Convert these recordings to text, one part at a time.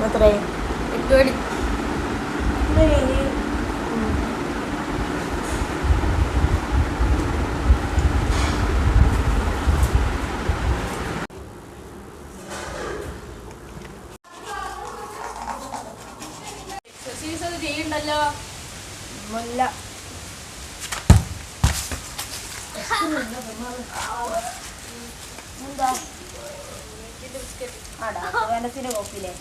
എത്രയായി? 8 മണി. എക്സസൈസ് ഒക്കെ ചെയ്യണ്ടല്ലോ. മുല്ല എന്താ വെനസിന്റെ കോപ്പിയില്ലേ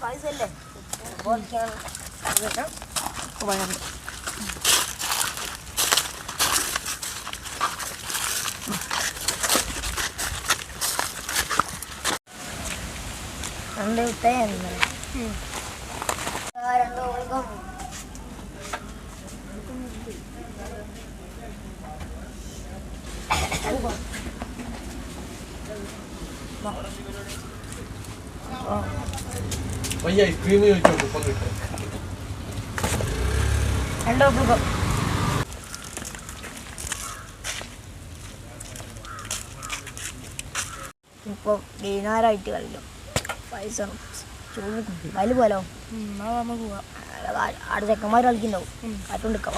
പൈസ അല്ലേ രണ്ട് വിട്ടേ രണ്ട് കൊടുക്കും ഐസ്ക്രീം ചോദിച്ചോ കുപ്പം കിട്ടും രണ്ടോ കൊടുക്കും ഇപ്പം ഡീനാരായിട്ട് കളിക്കും പൈസ ചോദിക്കും വല് പോലോ നമുക്ക് പോവാം അവിടെ ചെക്കന്മാർ കളിക്കുന്നുണ്ടാവും കാറ്റുകൊണ്ടിരിക്കാം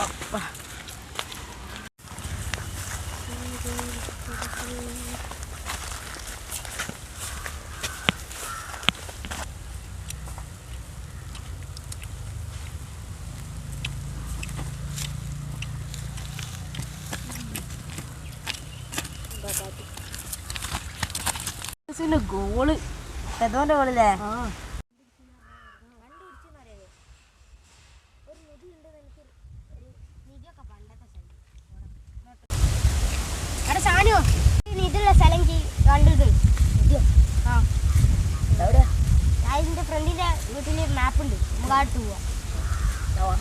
ഗോള് പെതോന്റെ ഗോളല്ലേ ഇതിലുള്ള സ്ഥലം കണ്ടത് എവിടെയാ? ഞാൻ ഇതിന്റെ ഫ്രണ്ടിന്റെ വീട്ടില് മാപ്പ് ഉണ്ട്, നമുക്ക് അടുത്ത് പോവാം.